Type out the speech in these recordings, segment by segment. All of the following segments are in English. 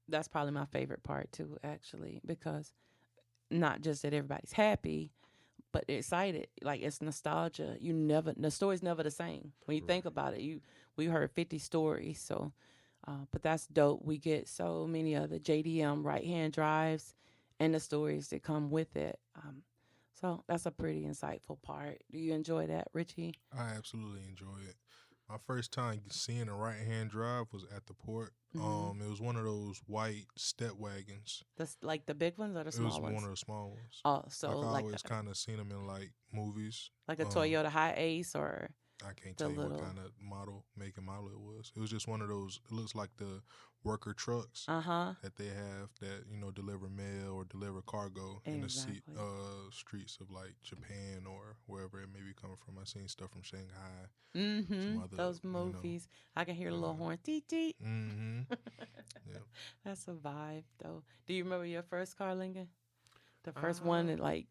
That's probably my favorite part too, actually, because not just that everybody's happy, but excited. Like it's nostalgia. The story's never the same. When you think Right. about it, we heard 50 stories. So, but that's dope. We get so many of the JDM right hand drives and the stories that come with it. So that's a pretty insightful part. Do you enjoy that, Richie? I absolutely enjoy it. My first time seeing a right hand drive was at the port. Mm-hmm. It was one of those white step wagons. That's like the big ones or the It was small one ones? of the small ones. Oh, so Like I always kind of seen them in like movies. like a Um, Toyota High Ace or I can't the tell you what little. kind of model, make and model it was. It was just one of those. It looks like the worker trucks Uh huh. that they have that deliver mail or deliver cargo in the Exactly. streets of like Japan or wherever it may be coming from. I seen stuff from Shanghai, some Mm-hmm. other Those movies. I can hear the little uh, horn. Teet teet. mm-hmm. Yeah. That's a vibe, though. Do you remember your first car, Lincoln? The first one Uh, that like.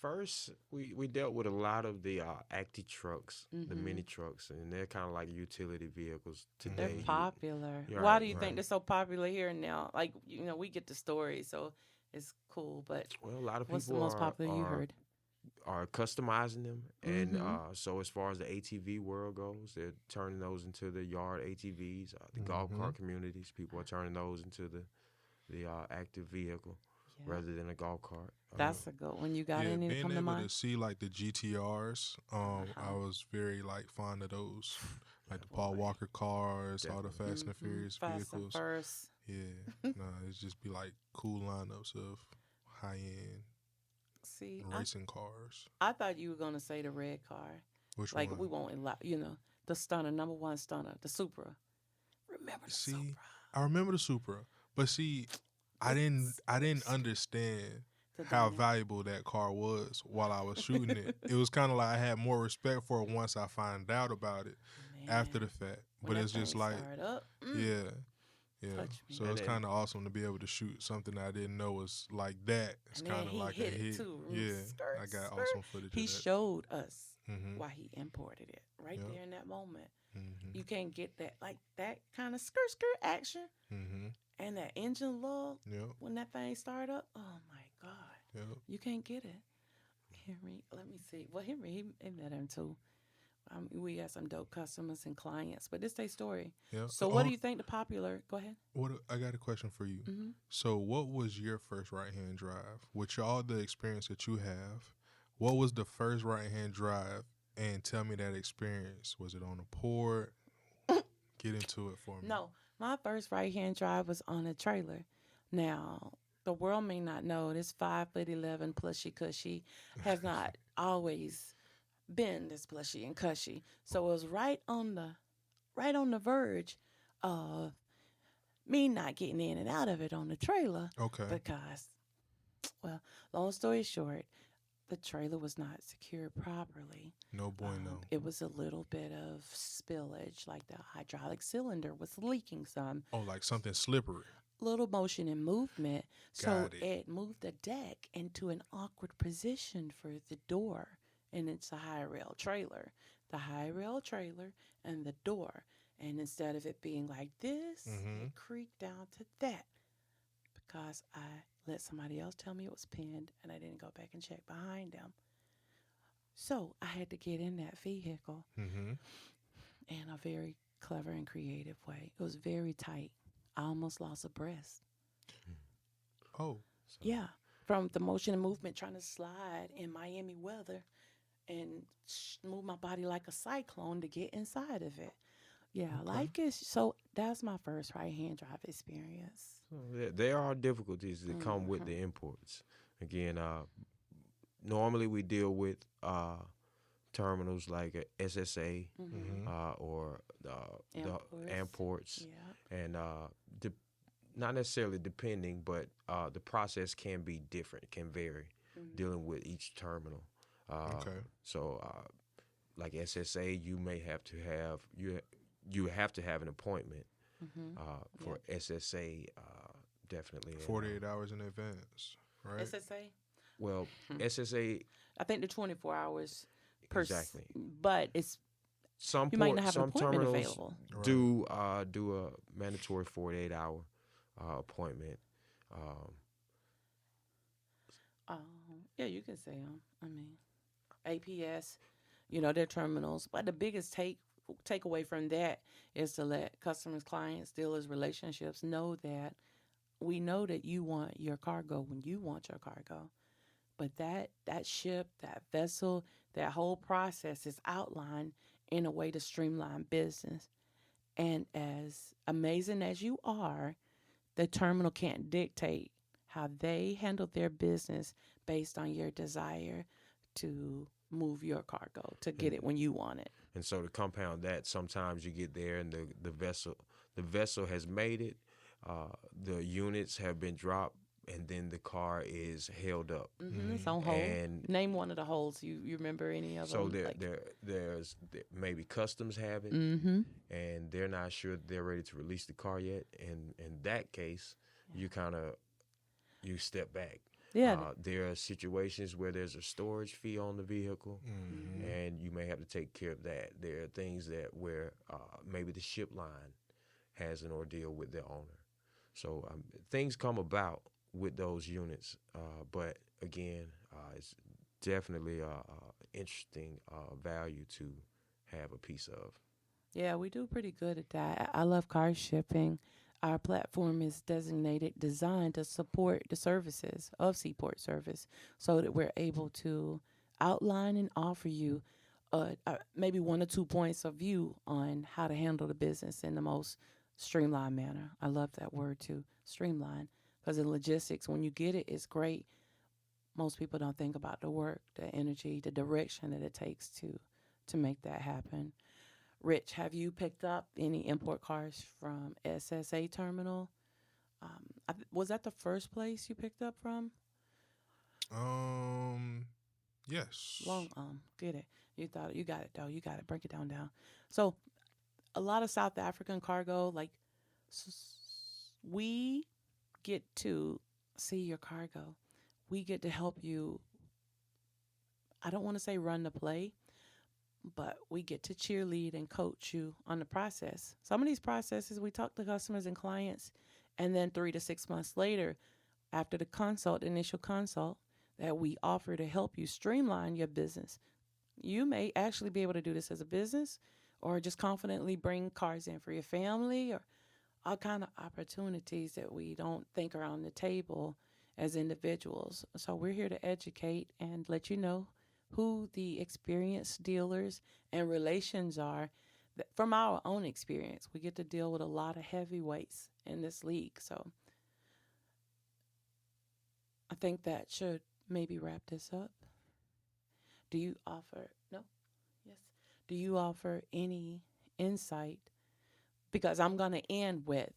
First, we dealt with a lot of the active trucks, the Mm-hmm. mini trucks, and they're kind of like utility vehicles They're today. Mm-hmm. popular. You're Why right, do you think right. they're so popular here now? Like, we get the story, so it's cool. But Well, a lot of what's the people most popular you heard? are customizing them, and Mm-hmm. so as far as the ATV world goes, they're turning those into the yard ATVs. The golf Mm-hmm. cart communities, people are turning those into the active vehicle Yeah, rather than a golf cart. that's a good one. You got Yeah, any to being come to able to mind? see like the GTRs, I Uh-huh. was very like fond of those, like the Paul Boy, Walker cars, all the definitely. Fast and Mm-hmm. Furious Fast and vehicles. First. Yeah, no, it's just be like cool lineups of high end See, racing cars. I thought you were gonna say the red car. Which Like we one? won't allow, the stunner, number one stunner, the Supra. Remember the See, Supra? I remember the Supra, but see, I didn't It's I so didn't scary. understand The how dynamic. valuable that car was while I was shooting it. It was kind of like I had more respect for it once I find out about it after Man, the fact. when But that it's thing just like, started up, yeah, yeah. touch me. So And it's then kind of awesome to be able to shoot something I didn't know was like that. It's And then kind of he like a hit it hit. too. Yeah, Skirt, I got skirt. awesome footage He of that. showed us Mhm. why he imported it right Yep. there in that moment. Mhm. You can't get that like that kind of skirt skirt action Mhm. and that engine lug Yep. when that thing started up. Oh my god, Yep. you can't get it. Henry, let me see. Well, Henry, he met him too. We got some dope customers and clients, but this their story. Yep. So, what do Oh, you think the popular? Go ahead. I got a question for you. Mm-hmm. So, what was your first right hand drive? With all the experience that you have, what was the first right hand drive? And tell me that experience. Was it on a port? Get into it for me. No, my first right hand drive was on a trailer. Now, the world may not know this 5'11" plushy cushy has not always been this plushy and cushy. So it was right on the verge of me not getting in and out of it on the trailer Okay. because, well, long story short, the trailer was not secured properly. No bueno. It was a little bit of spillage, like the hydraulic cylinder was leaking some, Oh, like something slippery. little motion and movement. So Got it. it moved the deck into an awkward position for the door. And it's a high rail trailer. The high rail trailer and the door. And instead of it being like this, Mm-hmm. it creaked down to that because I let somebody else tell me it was pinned and I didn't go back and check behind them. So I had to get in that vehicle Mm-hmm. in a very clever and creative way. It was very tight. I almost lost a breast. Oh. so Yeah, from the motion and movement trying to slide in Miami weather and move my body like a cyclone to get inside of it. Yeah, Okay. life gets so. That's my first right hand drive experience. so there are difficulties that come with Hmm. the imports. Again, normally we deal with terminals like SSA Hmm. Mm-hmm. or the Imports. airports, Yeah. and de- not necessarily depending, but the process can be different, can vary, Hmm. dealing with each terminal. Uh, Okay. so, like SSA, you may have to have you have to have an appointment Hmm. for Yeah. SSA, definitely. And, 48 hours in advance, right? SSA. well, SSA I think the 24 hours exactly. but it's Some you might not have an some appointment terminals available. Right. do a mandatory 48 hour. appointment. Um, Yeah, you can say them. I mean, APS, you know, their terminals. But the biggest takeaway from that is to let customers, clients, dealers, relationships know that we know that you want your cargo when you want your cargo. But that ship, that vessel, that whole process is outlined in a way to streamline business. And as amazing as you are, the terminal can't dictate how they handle their business based on your desire to move your cargo, to get and it when you want it. and so to compound that, sometimes you get there and the vessel has made it. The units have been dropped, and then the car is held up. It's on hold. And Name one of the holes. You remember any of so them? maybe customs have it, Mm-hmm. and they're not sure they're ready to release the car yet. And in that case, you kind of you step back. Yeah. There are situations where there's a storage fee on the vehicle, and you may have to take care of that. There are things where maybe the ship line has an ordeal with the owner. So things come about with those units, but again, it's definitely a interesting value to have a piece of. Yeah, we do pretty good at that. I love car shipping. Our platform is designed to support the services of Seaport Service so that we're able to outline and offer you maybe 1 or 2 points of view on how to handle the business in the most streamlined manner. I love that word too, streamline, because in logistics, when you get it, it's great. Most people don't think about the work, the energy, the direction that it takes to make that happen. Rich, have you picked up any import cars from SSA Terminal? Was that the first place you picked up from? Yes. Get it. You thought you got it though. You got it. Break it down. So a lot of South African cargo, like we get to see your cargo. We get to help you. I don't want to say run the play, but we get to cheerlead and coach you on the process. Some of these processes, we talk to customers and clients, and then 3 to 6 months later, after the initial consult that we offer to help you streamline your business, you may actually be able to do this as a business or just confidently bring cars in for your family or all kind of opportunities that we don't think are on the table as individuals. So we're here to educate and let you know who the experienced dealers and relations are. From our own experience, we get to deal with a lot of heavyweights in this league. So I think that should maybe wrap this up. Do you offer, no? Yes. Do you offer any insight? Because I'm going to end with,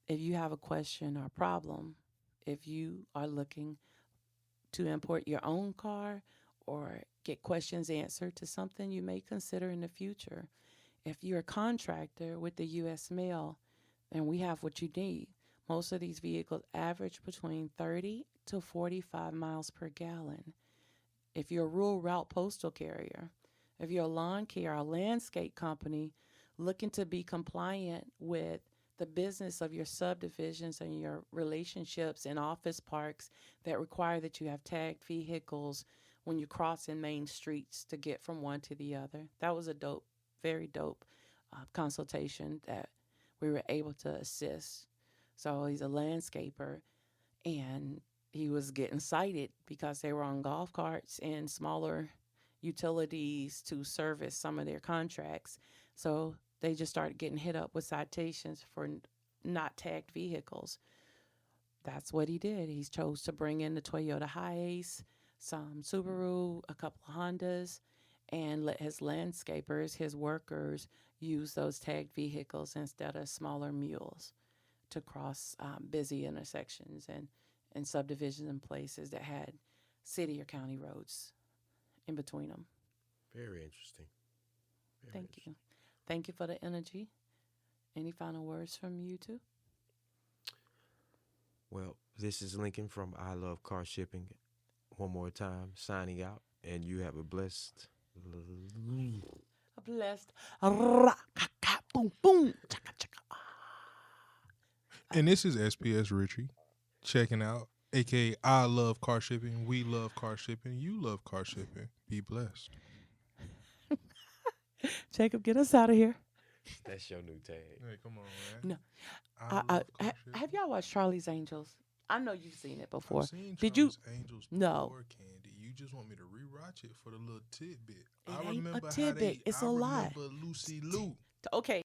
if you have a question or problem, if you are looking to import your own car or get questions answered to something you may consider in the future. If you're a contractor with the U.S. Mail, then we have what you need. Most of these vehicles average between 30 to 45 miles per gallon. If you're a rural route postal carrier, if you're a lawn care or landscape company looking to be compliant with the business of your subdivisions and your relationships in office parks that require that you have tagged vehicles when you cross in main streets to get from one to the other. That was a very dope consultation that we were able to assist. So he's a landscaper, and he was getting cited because they were on golf carts and smaller utilities to service some of their contracts. So they just started getting hit up with citations for not tagged vehicles. That's what he did. He chose to bring in the Toyota Hiace, some Subaru, a couple of Hondas, and let his landscapers, his workers, use those tagged vehicles instead of smaller mules to cross busy intersections and subdivisions and places that had city or county roads in between them. Very interesting. Thank you. Thank you for the energy. Any final words from you two? Well, this is Lincoln from I Love Car Shipping. One more time, signing out, and you have a blessed. A blessed. Boom, boom. Chaka, chaka. And this is SPS Richie checking out, aka I love car shipping. We love car shipping. You love car shipping. Be blessed. Jacob, get us out of here. That's your new tag. Hey, come on, man. No. I love car shipping. Have y'all watched Charlie's Angels? I know you've seen it before. I've seen Did you? Charlie's Angels No. before, Candy. You just want me to rewatch it for the little tidbit. It I ain't a remember tidbit. It's I a lot. remember Lucy Liu. Okay.